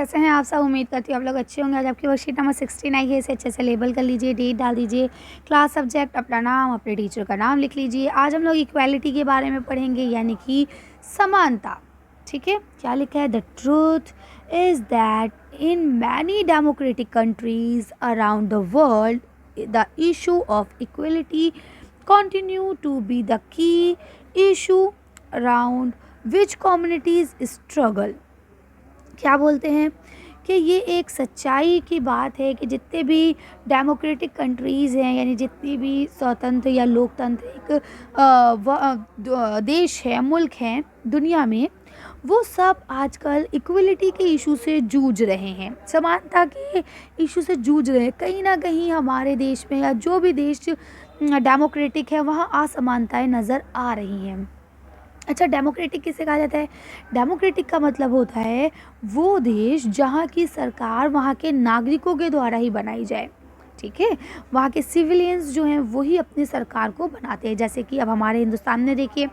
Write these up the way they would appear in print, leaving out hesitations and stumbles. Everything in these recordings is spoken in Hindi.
कैसे हैं आप सब। उम्मीद करती हूँ आप लोग अच्छे होंगे। आज आपकी वर्कशीट नंबर 16 आई है, इसे अच्छे से लेबल कर लीजिए, डेट डाल दीजिए, क्लास सब्जेक्ट, अपना नाम, अपने टीचर का नाम लिख लीजिए। आज हम लोग इक्वालिटी के बारे में पढ़ेंगे, यानी कि समानता। ठीक है, क्या लिखा है? The truth is that in many democratic countries around the world the issue of equality continue to be the key issue around which communities struggle। क्या बोलते हैं कि ये एक सच्चाई की बात है कि जितने भी डेमोक्रेटिक कंट्रीज़ हैं, यानी जितनी भी स्वतंत्र या लोकतांत्रिक देश है, मुल्क हैं दुनिया में, वो सब आजकल इक्वलिटी के इशू से जूझ रहे हैं, समानता के इशू से जूझ रहे हैं। कहीं ना कहीं हमारे देश में या जो भी देश डेमोक्रेटिक है वहाँ असमानताएं नज़र आ रही हैं। अच्छा, डेमोक्रेटिक किसे कहा जाता है? डेमोक्रेटिक का मतलब होता है वो देश जहाँ की सरकार वहाँ के नागरिकों के द्वारा ही बनाई जाए। ठीक है, वहाँ के सिविलियंस जो हैं वही अपनी सरकार को बनाते हैं। जैसे कि अब हमारे हिंदुस्तान में देखिए,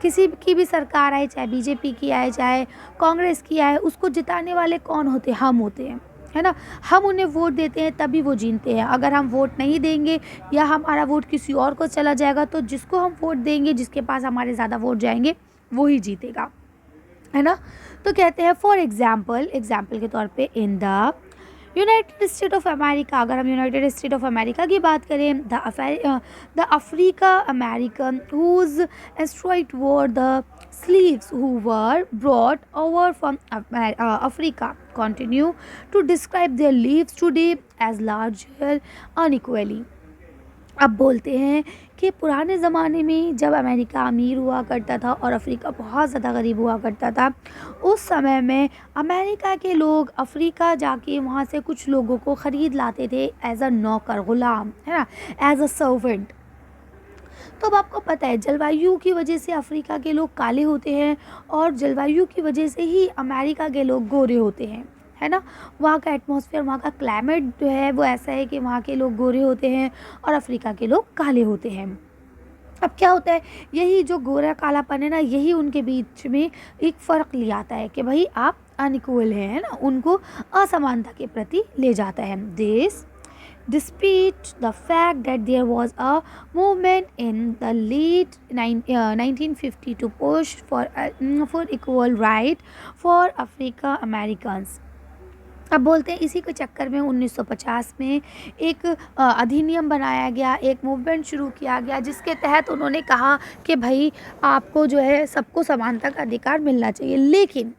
किसी की भी सरकार आए, चाहे बीजेपी की आए, चाहे कांग्रेस की आए, उसको जिताने वाले कौन होते हैं? हम होते हैं, है ना। हम उन्हें वोट देते हैं तभी वो जीतते हैं। अगर हम वोट नहीं देंगे या हमारा वोट किसी और को चला जाएगा, तो जिसको हम वोट देंगे, जिसके पास हमारे ज़्यादा वोट जाएंगे, वो ही जीतेगा, है ना। तो कहते हैं फॉर एग्जाम्पल के तौर पे in the United State of America, अगर हम यूनाइटेड स्टेट ऑफ अमेरिका की बात करें, the Africa American whose asteroid were the slaves who were brought over from Africa continue to describe their lives today as larger unequally। अब बोलते हैं कि पुराने ज़माने में जब अमेरिका अमीर हुआ करता था और अफ्रीका बहुत ज़्यादा गरीब हुआ करता था, उस समय में अमेरिका के लोग अफ्रीका जाके वहाँ से कुछ लोगों को ख़रीद लाते थे एज अ नौकर, ग़ुलाम, है ना, एज अ सर्वेंट। तो अब आपको पता है जलवायु की वजह से अफ्रीका के लोग काले होते हैं और जलवायु की वजह से ही अमेरिका के लोग गोरे होते हैं, है ना। वहाँ का एटमॉस्फेयर, वहाँ का क्लाइमेट जो है वो ऐसा है कि वहाँ के लोग गोरे होते हैं और अफ्रीका के लोग काले होते हैं। अब क्या होता है, यही जो गोरा कालापन है ना, यही उनके बीच में एक फ़र्क ले आता है कि भाई आप अनइक्वल हैं, है ना, उनको असमानता के प्रति ले जाता है। This despite the fact that there was a movement in the late 1950 to push for equal right for Africa Americans। अब बोलते हैं इसी के चक्कर में 1950 में एक अधिनियम बनाया गया, एक मूवमेंट शुरू किया गया, जिसके तहत उन्होंने कहा कि भाई आपको जो है सबको समानता का अधिकार मिलना चाहिए। लेकिन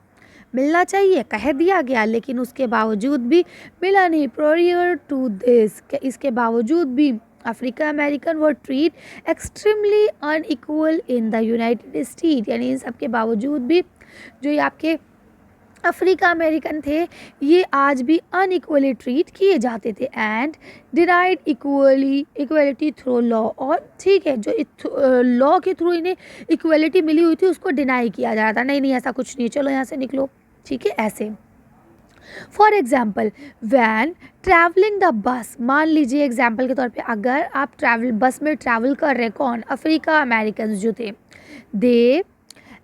मिलना चाहिए कह दिया गया, लेकिन उसके बावजूद भी मिला नहीं। प्रायर टू दिस, इसके बावजूद भी Africa American were treat extremely unequal in the United state, यानी इन सब के बावजूद भी जो ये आपके अफ्रीका अमेरिकन थे, ये आज भी अनइक्वली ट्रीट किए जाते थे and denied equality through law. और ठीक है, जो लॉ के थ्रू इन्हें इक्वलिटी मिली हुई थी उसको डिनाई किया जा रहा था। नहीं ऐसा कुछ नहीं, चलो यहाँ से निकलो, ठीक है, ऐसे। For example when travelling the bus, मान लीजिए एग्जाम्पल के तौर पे अगर आप बस में ट्रैवल कर रहे हैं, कौन? अफ्रीका अमेरिकन जो थे, दे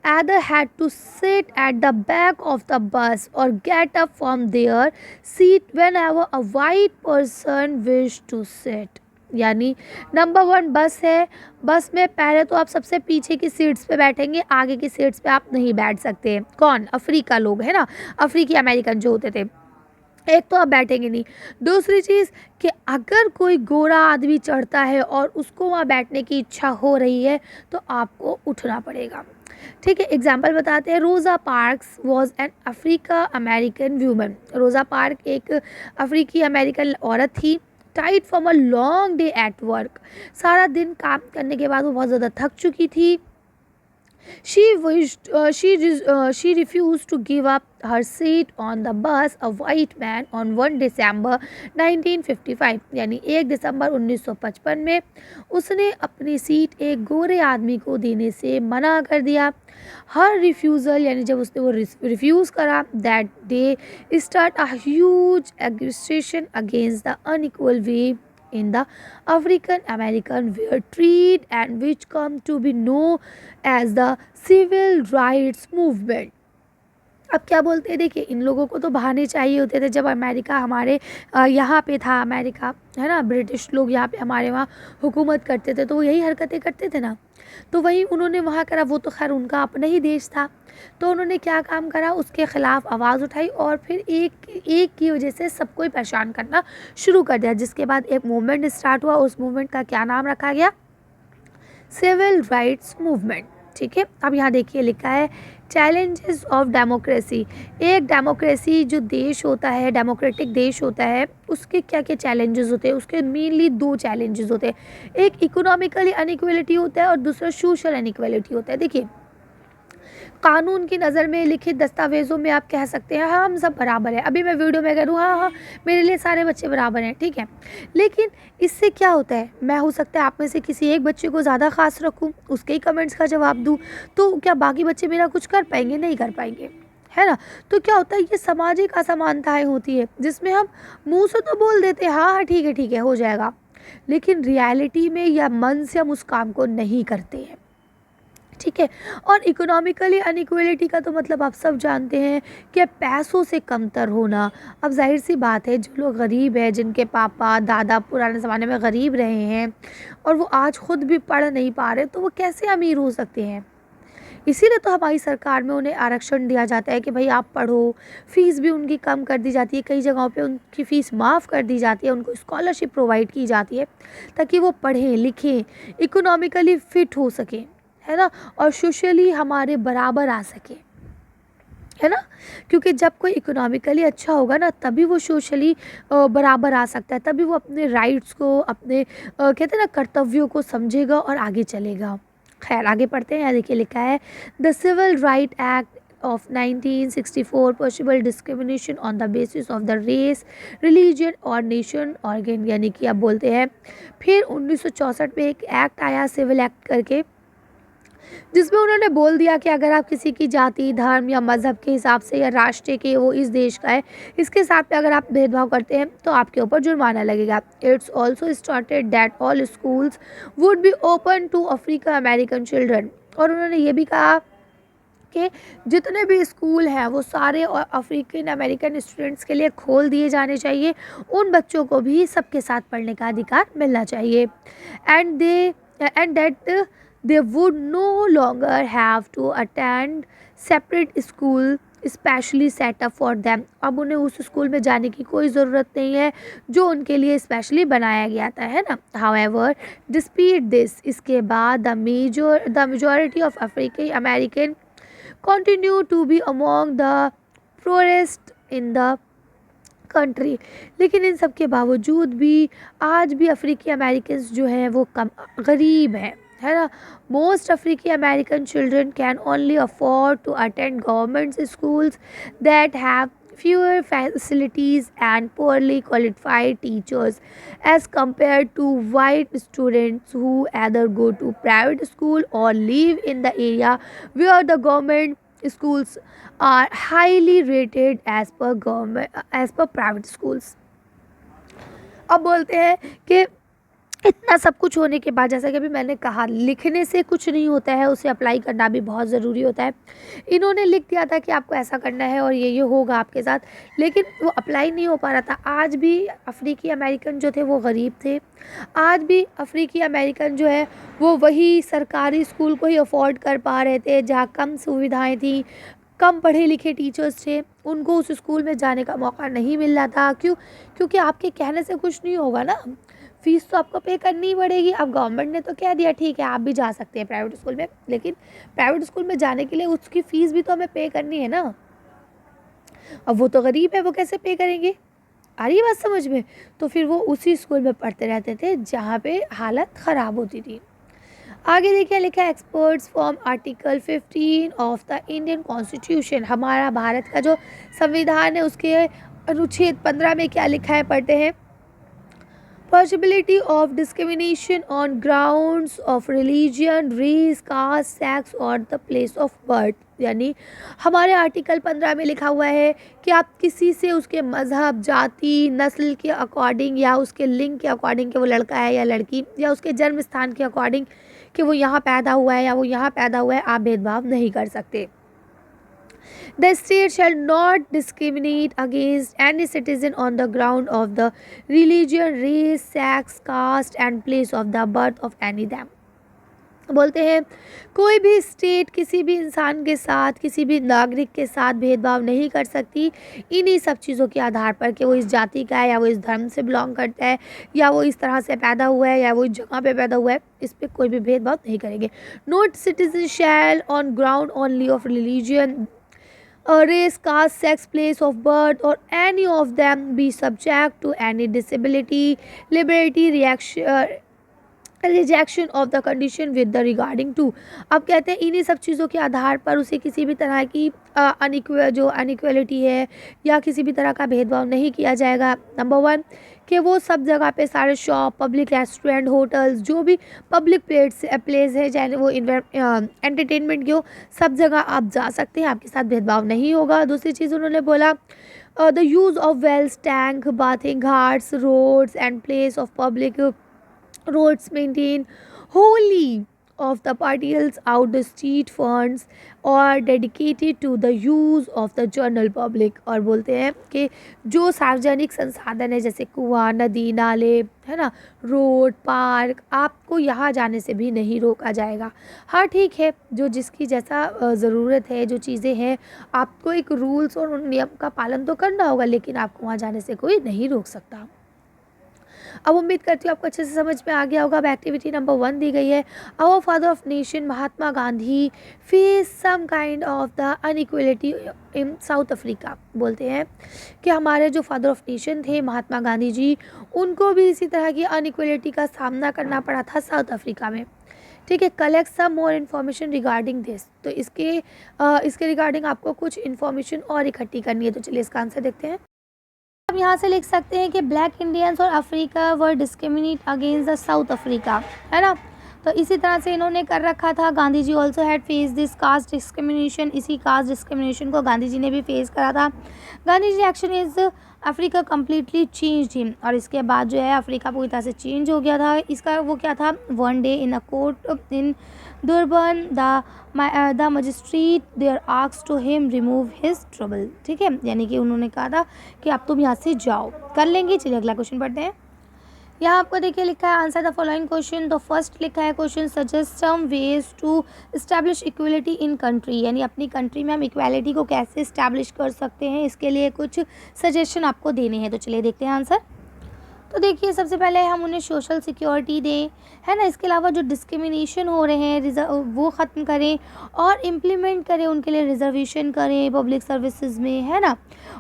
either had to sit at the back of the bus or get up from their seat whenever a white person wished to sit। यानी नंबर 1 बस है, बस में पहले तो आप सबसे पीछे की सीट्स पे बैठेंगे, आगे की सीट्स पे आप नहीं बैठ सकते। कौन? अफ्रीका लोग, है ना, अफ्रीकी अमेरिकन जो होते थे। एक तो आप बैठेंगे नहीं, दूसरी चीज़ कि अगर कोई गोरा आदमी चढ़ता है और उसको वहाँ बैठने की इच्छा हो रही है तो आपको उठना पड़ेगा। ठीक है, एग्जाम्पल बताते हैं। Rosa Parks was an Africa American woman. Rosa Park एक अफ्रीकी अमेरिकन औरत थी। टाइड from a long day at work, सारा दिन काम करने के बाद वो बहुत ज़्यादा थक चुकी थी। She refused to give up her seat on the bus a white man on 1 December 1955, यानी 1 दिसंबर 1955 में उसने अपनी सीट एक गोरे आदमी को देने से मना कर दिया। हर रिफ्यूज़ल, यानी जब उसने वो रिफ्यूज़ करा, that day start a huge aggression against the unequal way in the African American were treated and which come to be known as the civil rights movement। अब क्या बोलते हैं, देखिए इन लोगों को तो बहाने चाहिए होते थे। जब अमेरिका हमारे यहाँ पे था, अमेरिका है ना, ब्रिटिश लोग यहाँ पे हमारे वहाँ हुकूमत करते थे, तो वो यही हरकतें करते थे ना। तो वही उन्होंने वहाँ करा, वो तो खैर उनका अपना ही देश था। तो उन्होंने क्या काम करा, उसके ख़िलाफ़ आवाज़ उठाई और फिर एक की वजह से सबको ही परेशान करना शुरू कर दिया, जिसके बाद एक मूवमेंट स्टार्ट हुआ। उस मूवमेंट का क्या नाम रखा गया, सिविल राइट्स मूवमेंट। ठीक है, अब यहाँ देखिए लिखा है चैलेंजेस ऑफ डेमोक्रेसी। एक डेमोक्रेसी जो देश होता है, डेमोक्रेटिक देश होता है, उसके क्या क्या चैलेंजेस होते हैं, उसके मेनली 2 चैलेंजेस होते हैं। एक इकोनॉमिकली अनइक्वलिटी होता है और दूसरा सोशल अनइक्वलिटी होता है। देखिए कानून की नज़र में लिखित दस्तावेज़ों में आप कह सकते हैं हाँ हम सब बराबर हैं, अभी मैं वीडियो में करूँ हाँ हाँ मेरे लिए सारे बच्चे बराबर हैं, ठीक है। लेकिन इससे क्या होता है, मैं हो सकता है आप में से किसी एक बच्चे को ज़्यादा ख़ास रखूँ, उसके ही कमेंट्स का जवाब दूँ, तो क्या बाकी बच्चे मेरा कुछ कर पाएंगे, नहीं कर पाएंगे, है ना। तो क्या होता है, ये सामाजिक असमानताएं होती है जिसमें हम मुंह से तो बोल देते हैं हाँ हाँ ठीक है हो जाएगा, लेकिन रियलिटी में या मन से हम उस काम को नहीं करते हैं, ठीक है। और इकोनॉमिकली अनइक्वलिटी का तो मतलब आप सब जानते हैं कि पैसों से कमतर होना। अब जाहिर सी बात है, जो लोग गरीब हैं, जिनके पापा दादा पुराने ज़माने में गरीब रहे हैं और वो आज ख़ुद भी पढ़ नहीं पा रहे, तो वो कैसे अमीर हो सकते हैं। इसीलिए तो हमारी सरकार में उन्हें आरक्षण दिया जाता है कि भाई आप पढ़ो, फ़ीस भी उनकी कम कर दी जाती है, कई जगहों पे उनकी फ़ीस माफ़ कर दी जाती है, उनको स्कॉलरशिप प्रोवाइड की जाती है ताकि वो पढ़ें लिखें, इकोनॉमिकली फ़िट हो सकें, है ना, और सोशली हमारे बराबर आ सके, है ना। क्योंकि जब कोई इकोनॉमिकली अच्छा होगा ना, तभी वो सोशली बराबर आ सकता है, तभी वो अपने राइट्स को, अपने कहते हैं ना कर्तव्यों को समझेगा और आगे चलेगा। खैर आगे पढ़ते हैं, यहाँ देखिए लिखा है the civil right act of 1964 possible discrimination on the basis of the race, religion और नेशन ऑर्गन, यानी कि आप बोलते हैं फिर 1964 में एक एक्ट आया सिविल एक्ट करके, जिसमें उन्होंने बोल दिया कि अगर आप किसी की जाति, धर्म या मज़हब के हिसाब से या राष्ट्र के वो इस देश का है, इसके हिसाब से अगर आप भेदभाव करते हैं तो आपके ऊपर जुर्माना लगेगा। It's also started that all schools would be open to African American children. और उन्होंने ये भी कहा कि जितने भी स्कूल हैं वो सारे अफ्रीकन अमेरिकन स्टूडेंट्स के लिए खोल दिए जाने चाहिए, उन बच्चों को भी सबके साथ पढ़ने का अधिकार मिलना चाहिए। And that they would no longer have to attend separate school specially setup for them. अब उन्हें उस स्कूल में जाने की कोई ज़रूरत नहीं है जो उनके लिए स्पेशली बनाया गया था, है ना। हाउएवर डिस्पीट दिस, इसके बाद the majority of African American continue to be among the poorest in the country. लेकिन इन सब के बावजूद भी आज भी अफ्रीकी अमेरिकन जो हैं वो कम गरीब हैं, है ना। मोस्ट अफ्रीकी American children can only afford to attend government schools that have fewer facilities and poorly qualified teachers as compared to white students who either go to private school or live in the area where the government schools are highly rated as per private schools। अब बोलते हैं कि इतना सब कुछ होने के बाद, जैसा कि अभी मैंने कहा, लिखने से कुछ नहीं होता है, उसे अप्लाई करना भी बहुत ज़रूरी होता है। इन्होंने लिख दिया था कि आपको ऐसा करना है और ये होगा आपके साथ, लेकिन वो अप्लाई नहीं हो पा रहा था। आज भी अफ्रीकी अमेरिकन जो थे वो गरीब थे, आज भी अफ्रीकी अमेरिकन जो है वो वही सरकारी स्कूल को ही अफोर्ड कर पा रहे थे जहाँ कम सुविधाएँ थी, कम पढ़े लिखे टीचर्स थे, उनको उस स्कूल में जाने का मौका नहीं मिल रहा था। क्यों? क्योंकि आपके कहने से कुछ नहीं होगा ना, फ़ीस तो आपको पे करनी ही पड़ेगी। अब गवर्नमेंट ने तो कह दिया ठीक है आप भी जा सकते हैं प्राइवेट स्कूल में, लेकिन प्राइवेट स्कूल में जाने के लिए उसकी फ़ीस भी तो हमें पे करनी है ना। अब वो तो गरीब है, वो कैसे पे करेंगे? आ रही है बात समझ में? तो फिर वो उसी स्कूल में पढ़ते रहते थे जहाँ पे हालत ख़राब होती थी। आगे देखिए लिखा है experts from article 15 of the Indian constitution. हमारा भारत का जो संविधान है उसके अनुच्छेद 15 में क्या लिखा है, पढ़ते हैं। Possibility of discrimination on grounds of religion, race, caste, sex और the place of birth। यानी हमारे आर्टिकल 15 में लिखा हुआ है कि आप किसी से उसके मज़हब, जाति, नस्ल के अकॉर्डिंग या उसके लिंग के अकॉर्डिंग कि वो लड़का है या लड़की, या उसके जन्म स्थान के अकॉर्डिंग कि वो यहाँ पैदा हुआ है या वो यहाँ पैदा हुआ है, आप भेदभाव नहीं कर सकते। The state shall not discriminate against any citizen on the ground of the religion, race, sex, caste and place of the birth of any them. बोलते हैं कोई भी स्टेट किसी भी इंसान के साथ, किसी भी नागरिक के साथ भेदभाव नहीं कर सकती इन्हीं सब चीज़ों के आधार पर कि वो इस जाति का है या वो इस धर्म से बिलोंग करता है या वो इस तरह से पैदा हुआ है या वो इस जगह पे पैदा हुआ है, इस पर कोई भी भेदभाव नहीं करेंगे. Note citizen shell on ground only of religion, race, caste, sex, place of birth, or any of them be subject to any disability, liberty, rejection of the condition with the regarding to. अब कहते हैं इन्हीं सब चीज़ों के आधार पर उसे किसी भी तरह की जो अनइक्वलिटी है या किसी भी तरह का भेदभाव नहीं किया जाएगा. नंबर 1 कि वो सब जगह पे सारे शॉप, पब्लिक रेस्टोरेंट, होटल्स, जो भी पब्लिक प्लेस है चाहे वो एंटरटेनमेंट की हो, सब जगह आप जा सकते हैं, आपके साथ भेदभाव नहीं होगा. दूसरी चीज़ उन्होंने बोला the use of wells, tank, bathing ghats, roads and place of public roads maintained wholly of the partials out the street funds or dedicated to the use of the general public. और बोलते हैं कि जो सार्वजनिक संसाधन है जैसे कुआं, नदी, नाले, है ना, रोड, पार्क, आपको यहाँ जाने से भी नहीं रोका जाएगा. हाँ ठीक है, जो जिसकी जैसा ज़रूरत है, जो चीज़ें हैं, आपको एक रूल्स और उन नियम का पालन तो करना होगा, लेकिन आपको वहाँ जाने से कोई नहीं रोक सकता. अब उम्मीद करती हूँ आपको अच्छे से समझ में आ गया होगा. अब एक्टिविटी नंबर 1 दी गई है. Our father of nation Mahatma Gandhi face some kind of the inequality in South Africa. बोलते हैं कि हमारे जो फादर ऑफ नेशन थे महात्मा गांधी जी, उनको भी इसी तरह की अनइक्वलिटी का सामना करना पड़ा था साउथ अफ्रीका में. ठीक है, collect some more information regarding this. तो इसके रिगार्डिंग आपको कुछ इन्फॉर्मेशन और इकट्ठी करनी है. तो चलिए इसका आंसर देखते हैं. अब यहाँ से लिख सकते हैं कि ब्लैक इंडियंस और Africa were discriminate against the south Africa, है ना. तो इसी तरह से इन्होंने कर रखा था. Gandhi ji also had face this caste discrimination. इसी कास्ट डिस्क्रिमिनेशन को गांधी जी ने भी फेस करा था. Gandhi ji action is Africa completely change him. और इसके बाद जो है अफ्रीका पूरी तरह से चेंज हो गया था. इसका वो क्या था, one day in a court in Durban the magistrate there asked to him remove his turban. ठीक है, यानी कि उन्होंने कहा था कि अब तुम यहाँ से जाओ, कर लेंगे. चलिए अगला क्वेश्चन पढ़ते हैं. यहाँ आपको देखिए लिखा है आंसर द फॉलोइंग क्वेश्चन. तो फर्स्ट लिखा है question suggest some ways to establish equality in country. यानी अपनी कंट्री में हम इक्वालिटी को कैसे इस्टेब्लिश कर सकते हैं, इसके लिए कुछ सजेशन आपको देने हैं. तो चलिए देखते हैं आंसर. तो देखिए सबसे पहले हम उन्हें सोशल सिक्योरिटी दें, है ना. इसके अलावा जो डिस्क्रिमिनेशन हो रहे हैं वो ख़त्म करें और इम्प्लीमेंट करें, उनके लिए रिजर्वेशन करें पब्लिक सर्विसेज में, है ना.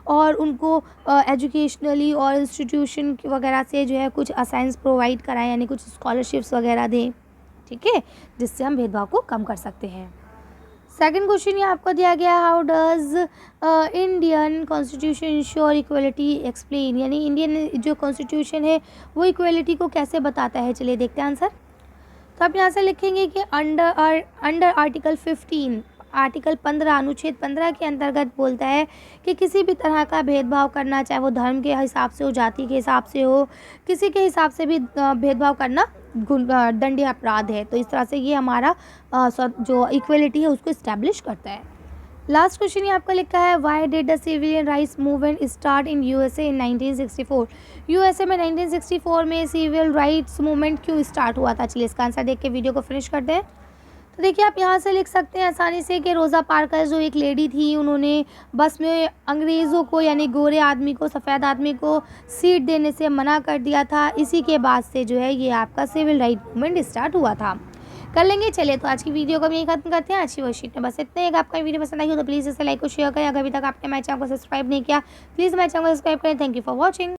और उनको एजुकेशनली और इंस्टीट्यूशन वगैरह से जो है कुछ असाइंस प्रोवाइड कराएं, यानी कुछ स्कॉलरशिप्स वगैरह दें. ठीक है, जिससे हम भेदभाव को कम कर सकते हैं. सेकंड क्वेश्चन ये आपको दिया गया, how does Indian constitution ensure equality explain. यानी इंडियन जो कॉन्स्टिट्यूशन है वो इक्वलिटी को कैसे बताता है. चलिए देखते हैं आंसर. तो आप यहाँ से लिखेंगे कि अंडर आर्टिकल 15, आर्टिकल 15 अनुच्छेद 15 के अंतर्गत बोलता है कि किसी भी तरह का भेदभाव करना, चाहे वो धर्म के हिसाब से हो, जाति के हिसाब से हो, किसी के हिसाब से भी भेदभाव करना दंडनीय अपराध है. तो इस तरह से ये हमारा जो इक्वलिटी है उसको इस्टेब्लिश करता है. लास्ट क्वेश्चन ये आपका लिखा है, why did the civilian rights movement start in USA in 1964. USA में 1964 में सिविल राइट्स मूवमेंट क्यों स्टार्ट हुआ था. चलिए इसका आंसर देख के वीडियो को फिनिश करते हैं. तो देखिए आप यहाँ से लिख सकते हैं आसानी से कि रोज़ा पार्कर जो एक लेडी थी, उन्होंने बस में अंग्रेज़ों को यानी गोरे आदमी को, सफ़ेद आदमी को सीट देने से मना कर दिया था. इसी के बाद से जो है ये आपका सिविल राइट मूवमेंट स्टार्ट हुआ था. कर लेंगे. चलिए तो आज की वीडियो को हम यही खत्म करते हैं. अच्छी वर्कशीट में बस इतने ही. अगर आपका वीडियो पसंद आई हो तो प्लीज़ इसे लाइक और शेयर करें. अगर अभी तक आपने मेरे चैनल को सब्सक्राइब नहीं किया प्लीज़ मेरे चैनल को सब्सक्राइब करें. Thank you for watching.